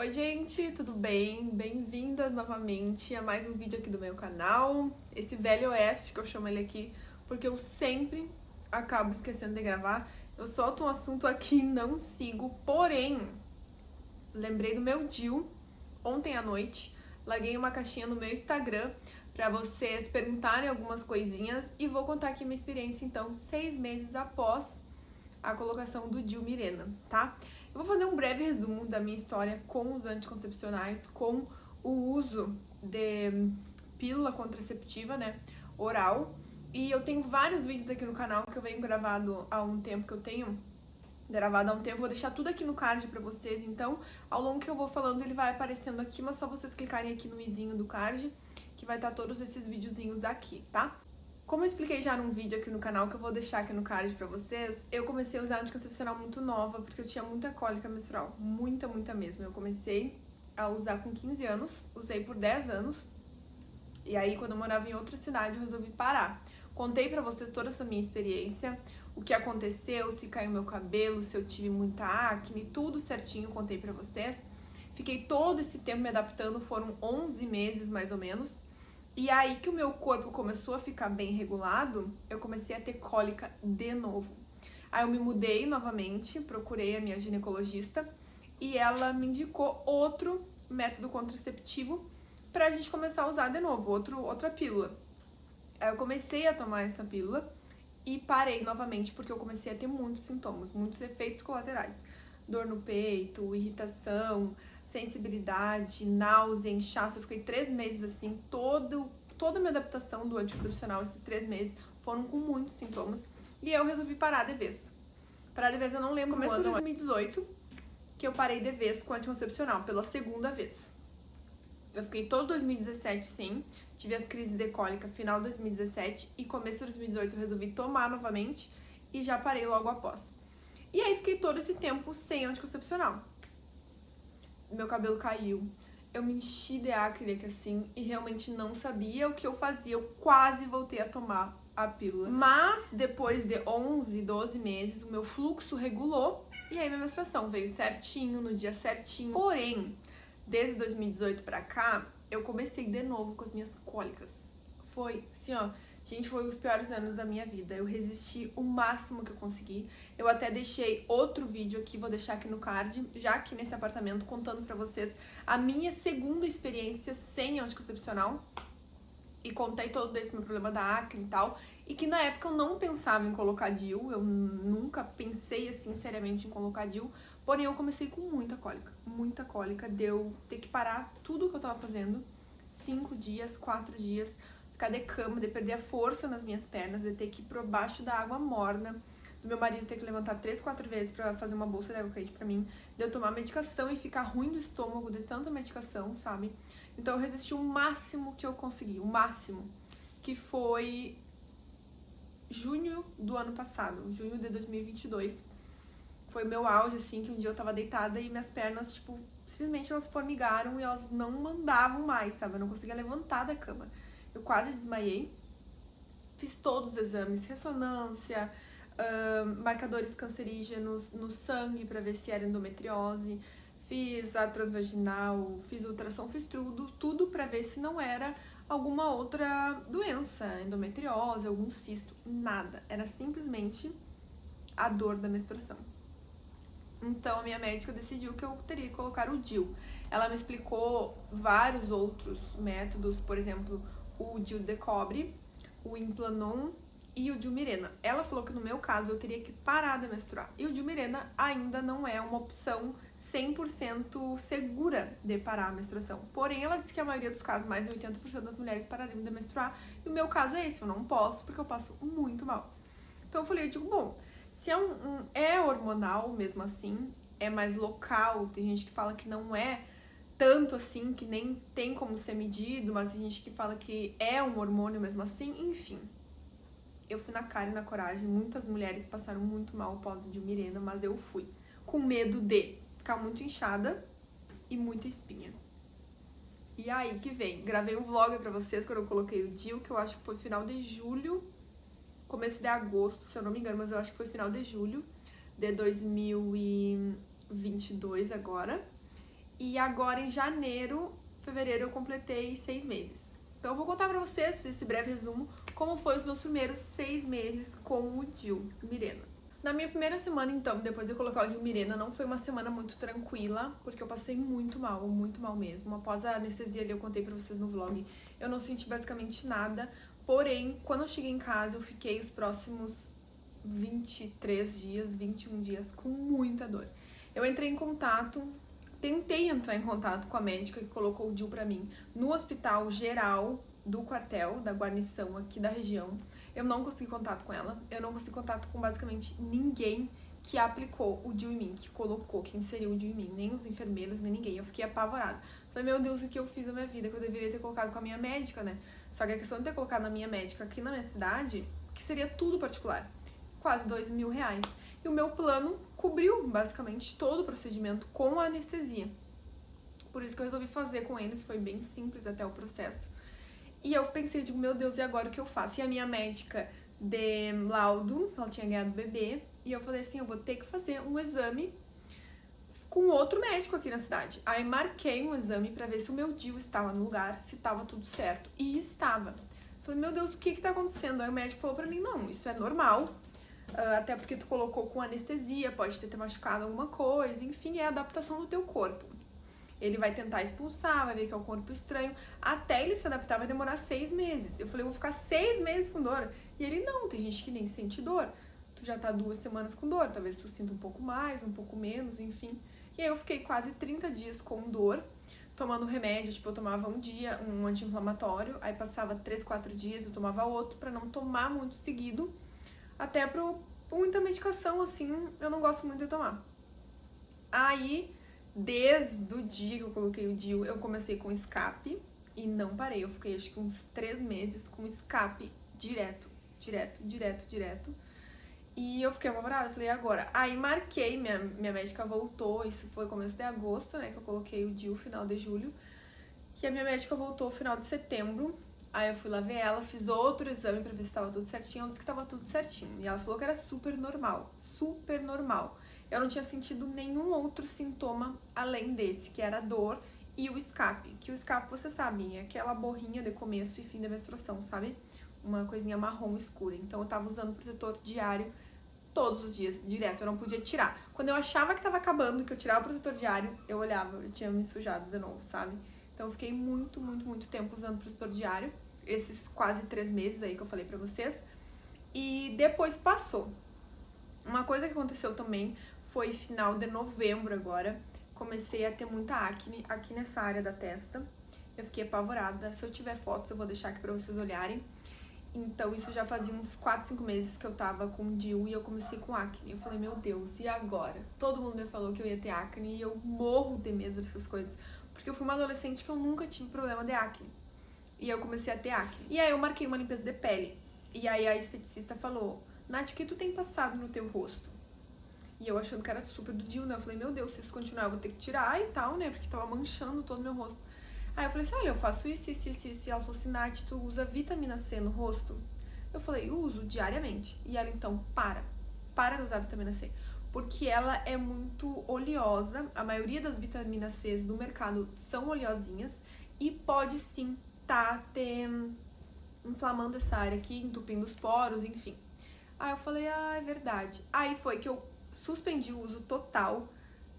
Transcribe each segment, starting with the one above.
Oi gente, tudo bem? Bem-vindas novamente a mais um vídeo aqui do meu canal. Esse velho oeste que eu chamo ele aqui porque eu sempre acabo esquecendo de gravar. Eu solto um assunto aqui e não sigo, porém, lembrei do meu DIU ontem à noite. Larguei uma caixinha no meu Instagram pra vocês perguntarem algumas coisinhas e vou contar aqui minha experiência então 6 meses após a colocação do DIU Mirena, tá? Eu vou fazer um breve resumo da minha história com os anticoncepcionais, com o uso de pílula contraceptiva, né, oral. E eu tenho vários vídeos aqui no canal que eu venho gravado há um tempo, vou deixar tudo aqui no card pra vocês, então, ao longo que eu vou falando, ele vai aparecendo aqui, mas só vocês clicarem aqui no izinho do card, que vai estar todos esses videozinhos aqui, tá? Como eu expliquei já num vídeo aqui no canal, que eu vou deixar aqui no card pra vocês, eu comecei a usar anticoncepcional muito nova, porque eu tinha muita cólica menstrual, muita mesmo. Eu comecei a usar com 15 anos, usei por 10 anos, e aí quando eu morava em outra cidade eu resolvi parar. Contei pra vocês toda essa minha experiência, o que aconteceu, se caiu meu cabelo, se eu tive muita acne, tudo certinho contei pra vocês. Fiquei todo esse tempo me adaptando, foram 11 meses mais ou menos. E aí que o meu corpo começou a ficar bem regulado, eu comecei a ter cólica de novo. Aí eu me mudei novamente, procurei a minha ginecologista e ela me indicou outro método contraceptivo pra gente começar a usar de novo, outra pílula. Aí eu comecei a tomar essa pílula e parei novamente porque eu comecei a ter muitos sintomas, muitos efeitos colaterais. Dor no peito, irritação, sensibilidade, náusea, inchaço. Eu fiquei 3 meses assim, toda a minha adaptação do anticoncepcional, esses 3 meses, foram com muitos sintomas. E eu resolvi parar de vez. Parar de vez eu não lembro, começo de 2018, que eu parei de vez com anticoncepcional, pela segunda vez. Eu fiquei todo 2017 sim, tive as crises de cólica final de 2017 e começo de 2018 eu resolvi tomar novamente e já parei logo após. E aí fiquei todo esse tempo sem anticoncepcional. Meu cabelo caiu, eu me enchi de acne assim e realmente não sabia o que eu fazia, eu quase voltei a tomar a pílula. Mas depois de 11, 12 meses, o meu fluxo regulou e aí minha menstruação veio certinho, no dia certinho. Porém, desde 2018 pra cá, eu comecei de novo com as minhas cólicas. Foi assim, ó, gente, foi os piores anos da minha vida. Eu resisti o máximo que eu consegui. Eu até deixei outro vídeo aqui, vou deixar aqui no card, já aqui nesse apartamento, contando pra vocês a minha segunda experiência sem anticoncepcional. E contei todo esse meu problema da acne e tal. E que na época eu não pensava em colocar DIU, eu nunca pensei assim seriamente em colocar DIU. Porém, eu comecei com muita cólica, deu ter que parar tudo que eu tava fazendo, 5 dias, 4 dias, ficar de cama, de perder a força nas minhas pernas, de ter que ir por baixo da água morna, do meu marido ter que levantar 3, 4 vezes pra fazer uma bolsa de água quente pra mim, de eu tomar medicação e ficar ruim do estômago de tanta medicação, sabe? Então eu resisti o máximo que eu consegui, o máximo, que foi junho do ano passado, junho de 2022. Foi meu auge, assim, que um dia eu tava deitada e minhas pernas, tipo, simplesmente elas formigaram e elas não mandavam mais, sabe? Eu não conseguia levantar da cama. Eu quase desmaiei. Fiz todos os exames, ressonância, marcadores cancerígenos no sangue pra ver se era endometriose. Fiz a transvaginal, fiz ultrassom, fiz tudo pra ver se não era alguma outra doença, endometriose, algum cisto, nada. Era simplesmente a dor da menstruação. Então, a minha médica decidiu que eu teria que colocar o DIU. Ela me explicou vários outros métodos, por exemplo, o DIU de cobre, o Implanon e o DIU Mirena. Ela falou que no meu caso eu teria que parar de menstruar. E o DIU Mirena ainda não é uma opção 100% segura de parar a menstruação. Porém, ela disse que a maioria dos casos, mais de 80% das mulheres parariam de menstruar. E o meu caso é esse, eu não posso porque eu passo muito mal. Então eu falei, bom, se é hormonal mesmo assim, é mais local, tem gente que fala que não é tanto assim, que nem tem como ser medido, mas tem gente que fala que é um hormônio mesmo assim, enfim. Eu fui na cara e na coragem, muitas mulheres passaram muito mal após o DIU Mirena, mas eu fui, com medo de ficar muito inchada e muita espinha. E aí que vem, gravei um vlog pra vocês quando eu coloquei o DIU, que eu acho que foi final de julho, começo de agosto, se eu não me engano, mas eu acho que foi final de julho de 2022 agora. e agora em janeiro, fevereiro, eu completei 6 meses. Então eu vou contar pra vocês, esse breve resumo, como foi os meus primeiros 6 meses com o DIU Mirena. Na minha primeira semana, então, depois de eu colocar o DIU Mirena, não foi uma semana muito tranquila, porque eu passei muito mal mesmo. Após a anestesia ali, eu contei pra vocês no vlog, eu não senti basicamente nada. Porém, quando eu cheguei em casa, eu fiquei os próximos 23 dias, 21 dias com muita dor. Eu entrei em contato, tentei entrar em contato com a médica que colocou o DIU pra mim no hospital geral do quartel, da guarnição aqui da região. Eu não consegui contato com ela, eu não consegui contato com basicamente ninguém que aplicou o DIU em mim, que colocou, que inseriu o DIU em mim, nem os enfermeiros, nem ninguém. Eu fiquei apavorada. Falei, meu Deus, o que eu fiz na minha vida, que eu deveria ter colocado com a minha médica, né? Só que a questão de ter colocado na minha médica aqui na minha cidade, que seria tudo particular, quase R$2.000. E o meu plano cobriu, basicamente, todo o procedimento com a anestesia. Por isso que eu resolvi fazer com eles, foi bem simples até o processo. E eu pensei, digo, meu Deus, e agora o que eu faço? E a minha médica de laudo, ela tinha ganhado bebê, e eu falei assim, eu vou ter que fazer um exame com outro médico aqui na cidade. Aí marquei um exame pra ver se o meu DIU estava no lugar, se estava tudo certo. E estava. Falei, meu Deus, o que tá acontecendo? Aí o médico falou pra mim, não, isso é normal, até porque tu colocou com anestesia, pode ter machucado alguma coisa, enfim, é a adaptação do teu corpo. Ele vai tentar expulsar, vai ver que é um corpo estranho. Até ele se adaptar vai demorar 6 meses. Eu falei, eu vou ficar 6 meses com dor. E ele, não, tem gente que nem sente dor. Tu já tá 2 semanas com dor, talvez tu sinta um pouco mais, um pouco menos, enfim. E aí eu fiquei quase 30 dias com dor, tomando remédio, tipo, eu tomava um dia um anti-inflamatório, aí passava 3, 4 dias, eu tomava outro, pra não tomar muito seguido. Até por muita medicação, assim, eu não gosto muito de tomar. Aí, desde o dia que eu coloquei o DIU, eu comecei com escape e não parei. Eu fiquei acho que uns 3 meses com escape direto. E eu fiquei apavorada, falei, agora? Aí marquei, minha médica voltou, isso foi começo de agosto, né, que eu coloquei o DIU, final de julho. E a minha médica voltou final de setembro. Aí eu fui lá ver ela, fiz outro exame pra ver se tava tudo certinho, ela disse que tava tudo certinho. E ela falou que era super normal, super normal. Eu não tinha sentido nenhum outro sintoma além desse, que era a dor e o escape. Que o escape, vocês sabem, é aquela borrinha de começo e fim da menstruação, sabe? Uma coisinha marrom escura. Então eu tava usando protetor diário todos os dias, direto, eu não podia tirar. Quando eu achava que tava acabando, que eu tirava o protetor diário, eu olhava, eu tinha me sujado de novo, sabe? Então eu fiquei muito tempo usando protetor diário, esses quase 3 meses aí que eu falei pra vocês. E depois passou. Uma coisa que aconteceu também foi final de novembro agora, comecei a ter muita acne aqui nessa área da testa. Eu fiquei apavorada, se eu tiver fotos eu vou deixar aqui pra vocês olharem. Então isso já fazia uns 4, 5 meses que eu tava com DIU e eu comecei com acne. Eu falei, meu Deus, e agora? Todo mundo me falou que eu ia ter acne e eu morro de medo dessas coisas. Porque eu fui uma adolescente que eu nunca tive problema de acne. E eu comecei a ter acne. E aí eu marquei uma limpeza de pele. E aí a esteticista falou, Nath, o que tu tem passado no teu rosto? E eu achando que era super do DIU, né? Eu falei, meu Deus, se isso continuar eu vou ter que tirar e tal, né? Porque tava manchando todo o meu rosto. Aí eu falei assim, olha, eu faço isso. E ela falou assim, Nath, tu usa vitamina C no rosto? Eu falei, uso diariamente. E ela, então, para de usar vitamina C. Porque ela é muito oleosa, a maioria das vitaminas C do mercado são oleosinhas e pode sim tá inflamando essa área aqui, entupindo os poros, enfim. Aí eu falei, ah, é verdade. Aí foi que eu suspendi o uso total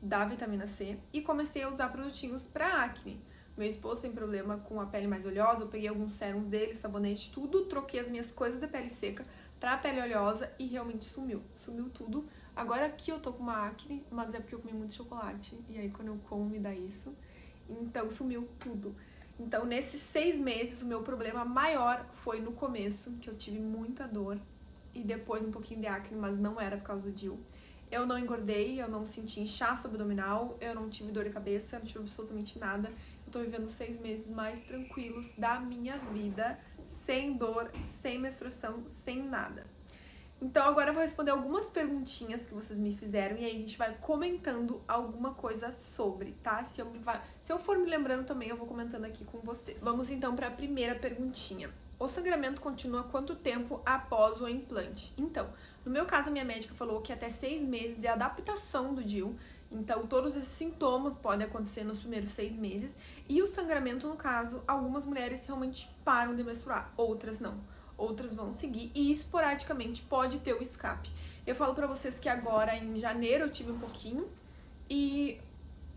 da vitamina C e comecei a usar produtinhos para acne. Meu esposo tem problema com a pele mais oleosa, eu peguei alguns sérums dele, sabonete, tudo, troquei as minhas coisas de pele seca pra pele oleosa e realmente sumiu tudo. Agora aqui eu tô com uma acne, mas é porque eu comi muito chocolate, e aí quando eu como me dá isso, então sumiu tudo. Então nesses 6 meses o meu problema maior foi no começo, que eu tive muita dor, e depois um pouquinho de acne, mas não era por causa do DIU. Eu não engordei, eu não senti inchaço abdominal, eu não tive dor de cabeça, não tive absolutamente nada. Eu tô vivendo 6 meses mais tranquilos da minha vida, sem dor, sem menstruação, sem nada. Então agora eu vou responder algumas perguntinhas que vocês me fizeram e aí a gente vai comentando alguma coisa sobre, tá? Se eu for me lembrando também, eu vou comentando aqui com vocês. Vamos então para a primeira perguntinha. O sangramento continua quanto tempo após o implante? Então, no meu caso, a minha médica falou que até 6 meses de adaptação do DIU. Então, todos esses sintomas podem acontecer nos primeiros 6 meses. E o sangramento, no caso, algumas mulheres realmente param de menstruar, outras não. Outras vão seguir e esporadicamente pode ter o escape. Eu falo pra vocês que agora, em janeiro, eu tive um pouquinho e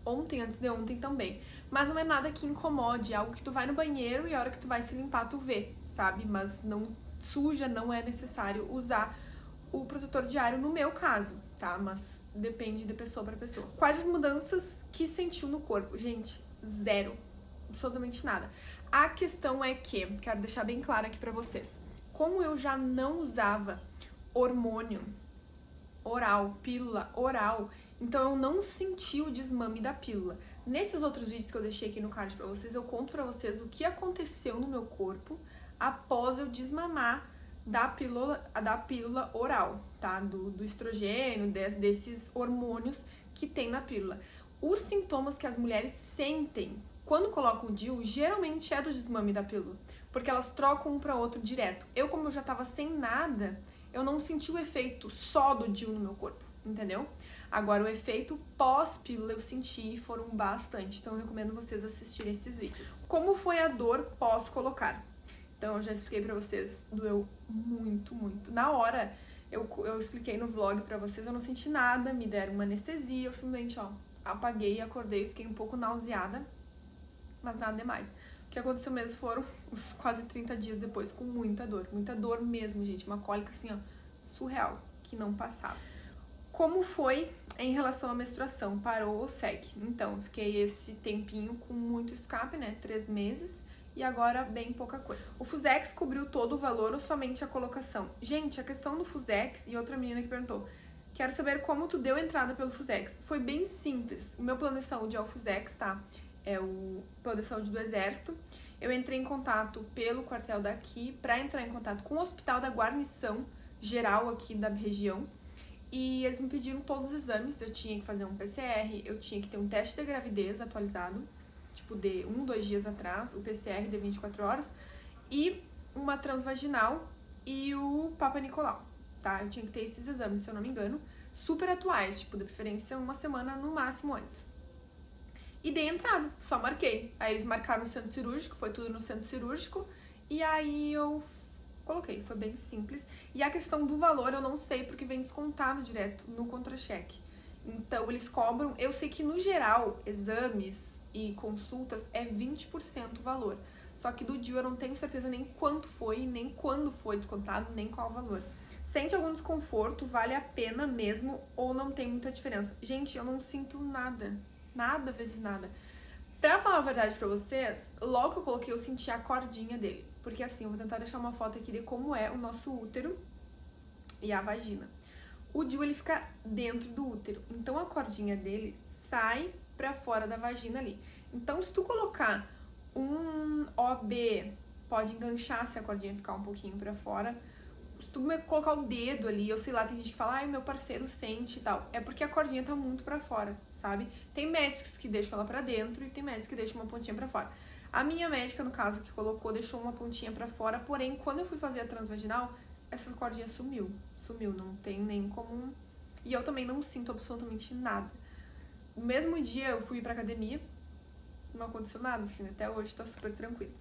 ontem, antes de ontem também. Mas não é nada que incomode, é algo que tu vai no banheiro e a hora que tu vai se limpar tu vê, sabe? Mas não suja, não é necessário usar o protetor diário no meu caso, tá? Mas depende de pessoa pra pessoa. Quais as mudanças que sentiu no corpo? Gente, zero. Absolutamente nada. A questão é que, quero deixar bem claro aqui pra vocês, como eu já não usava hormônio oral, pílula oral, então eu não senti o desmame da pílula. Nesses outros vídeos que eu deixei aqui no card pra vocês, eu conto pra vocês o que aconteceu no meu corpo após eu desmamar da pílula oral, tá? Do estrogênio, desses hormônios que tem na pílula. Os sintomas que as mulheres sentem quando colocam o DIU, geralmente é do desmame da pílula, porque elas trocam um para outro direto. Eu, como eu já tava sem nada, eu não senti o efeito só do DIU no meu corpo, entendeu? Agora, o efeito pós-pílula eu senti e foram bastante, então eu recomendo vocês assistirem esses vídeos. Como foi a dor pós-colocar? Então, eu já expliquei pra vocês, doeu muito, muito. Na hora, eu expliquei no vlog pra vocês, eu não senti nada, me deram uma anestesia, eu simplesmente, ó, apaguei, acordei, fiquei um pouco nauseada, mas nada demais. O que aconteceu mesmo foram os quase 30 dias depois, com muita dor mesmo, gente, uma cólica assim, ó, surreal, que não passava. Como foi em relação à menstruação? Parou ou segue? Então, eu fiquei esse tempinho com muito escape, né, 3 meses, e agora bem pouca coisa. O Fusex cobriu todo o valor ou somente a colocação? Gente, a questão do Fusex, e outra menina que perguntou, quero saber como tu deu entrada pelo Fusex. Foi bem simples. O meu plano de saúde é o Fusex, tá? É o plano de saúde do Exército. Eu entrei em contato pelo quartel daqui para entrar em contato com o hospital da guarnição geral aqui da região. E eles me pediram todos os exames. Eu tinha que fazer um PCR, eu tinha que ter um teste de gravidez atualizado, tipo de 2 dias atrás, o PCR de 24 horas, e uma transvaginal e o Papa Nicolau, tá? Eu tinha que ter esses exames, se eu não me engano, super atuais, tipo, de preferência 1 semana no máximo antes. E dei entrada, só marquei. Aí eles marcaram no centro cirúrgico, foi tudo no centro cirúrgico, e aí eu coloquei, foi bem simples. E a questão do valor eu não sei, porque vem descontado direto no contra-cheque. Então eles cobram, eu sei que no geral, exames e consultas é 20% o valor. Só que do DIU eu não tenho certeza nem quanto foi, nem quando foi descontado, nem qual o valor. Sente algum desconforto, vale a pena mesmo ou não tem muita diferença? Gente, eu não sinto nada. Nada vezes nada. Pra falar a verdade pra vocês, logo que eu coloquei eu senti a cordinha dele. Porque assim, eu vou tentar deixar uma foto aqui de como é o nosso útero e a vagina. O DIU, ele fica dentro do útero. Então a cordinha dele sai pra fora da vagina ali. Então se tu colocar um OB, pode enganchar se a cordinha ficar um pouquinho pra fora. Se tu colocar o dedo ali, eu sei lá, tem gente que fala, ai, meu parceiro sente e tal. É porque a cordinha tá muito pra fora, sabe? Tem médicos que deixam ela pra dentro e tem médicos que deixam uma pontinha pra fora. A minha médica, no caso, que colocou, deixou uma pontinha pra fora, porém, quando eu fui fazer a transvaginal, essa cordinha sumiu. Sumiu, não tem nem como... E eu também não sinto absolutamente nada. No mesmo dia eu fui pra academia, não aconteceu nada, assim, até hoje tá super tranquilo.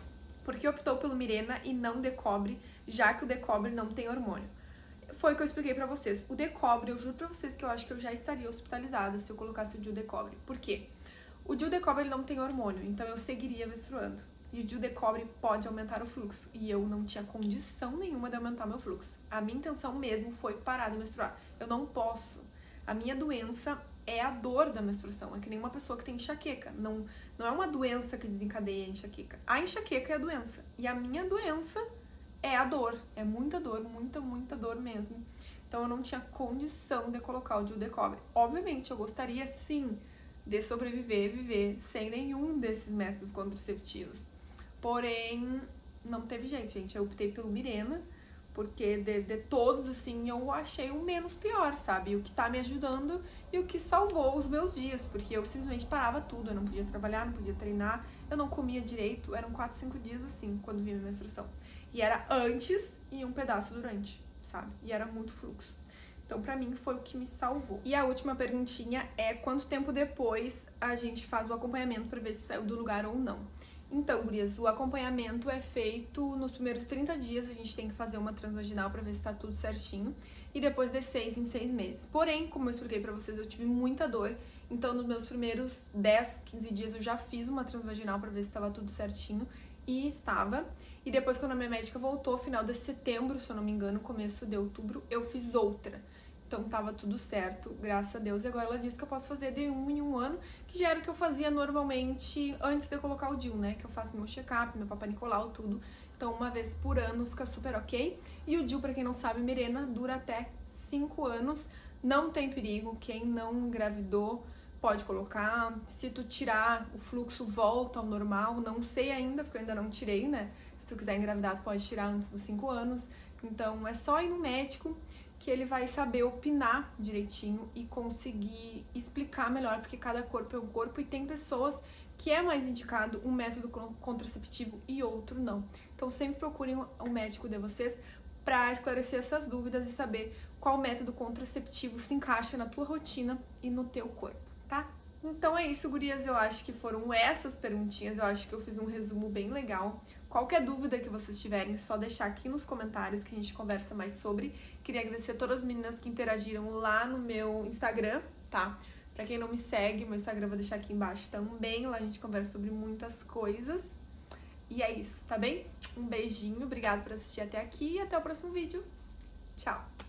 Porque optou pelo Mirena e não Decobre, já que o Decobre não tem hormônio. Foi o que eu expliquei pra vocês. O Decobre, eu juro pra vocês que eu acho que eu já estaria hospitalizada se eu colocasse o DIU Decobre. Por quê? O DIU Decobre ele não tem hormônio, então eu seguiria menstruando. E o DIU Decobre pode aumentar o fluxo. E eu não tinha condição nenhuma de aumentar meu fluxo. A minha intenção mesmo foi parar de menstruar. Eu não posso. A minha doença é a dor da menstruação. É que nem uma pessoa que tem enxaqueca. Não é uma doença que desencadeia a enxaqueca. A enxaqueca é a doença. E a minha doença é a dor. É muita dor, muita dor mesmo. Então eu não tinha condição de colocar o DIU Decobre. Obviamente, eu gostaria sim de sobreviver, viver sem nenhum desses métodos contraceptivos. Porém, não teve jeito, gente. Eu optei pelo Mirena, porque de todos, assim, eu achei o menos pior, sabe? O que tá me ajudando e o que salvou os meus dias, porque eu simplesmente parava tudo. Eu não podia trabalhar, não podia treinar, eu não comia direito. Eram 4, 5 dias, assim, quando vinha minha menstruação. E era antes e um pedaço durante, sabe? E era muito fluxo. Então, pra mim, foi o que me salvou. E a última perguntinha é quanto tempo depois a gente faz o acompanhamento pra ver se saiu do lugar ou não. Então, gurias, o acompanhamento é feito nos primeiros 30 dias, a gente tem que fazer uma transvaginal pra ver se tá tudo certinho, e depois de 6 em 6 meses. Porém, como eu expliquei pra vocês, eu tive muita dor, então nos meus primeiros 10, 15 dias eu já fiz uma transvaginal pra ver se tava tudo certinho, e estava. E depois, quando a minha médica voltou, final de setembro, se eu não me engano, começo de outubro, eu fiz outra. Então tava tudo certo, graças a Deus. E agora ela disse que eu posso fazer de 1 em 1 ano, que já era o que eu fazia normalmente antes de eu colocar o DIU, né? Que eu faço meu check-up, meu Papa Nicolau, tudo. Então uma vez por ano fica super ok. E o DIU, pra quem não sabe, Mirena, dura até 5 anos. Não tem perigo, quem não engravidou pode colocar. Se tu tirar, o fluxo volta ao normal. Não sei ainda, porque eu ainda não tirei, né? Se tu quiser engravidar, tu pode tirar antes dos 5 anos. Então é só ir no médico que ele vai saber opinar direitinho e conseguir explicar melhor, porque cada corpo é um corpo e tem pessoas que é mais indicado um método contraceptivo e outro não. Então sempre procurem um médico de vocês para esclarecer essas dúvidas e saber qual método contraceptivo se encaixa na tua rotina e no teu corpo, tá? Então é isso, gurias, eu acho que foram essas perguntinhas, eu acho que eu fiz um resumo bem legal. Qualquer dúvida que vocês tiverem, é só deixar aqui nos comentários que a gente conversa mais sobre. Queria agradecer a todas as meninas que interagiram lá no meu Instagram, tá? Pra quem não me segue, meu Instagram eu vou deixar aqui embaixo também, lá a gente conversa sobre muitas coisas. E é isso, tá bem? Um beijinho, obrigada por assistir até aqui e até o próximo vídeo. Tchau!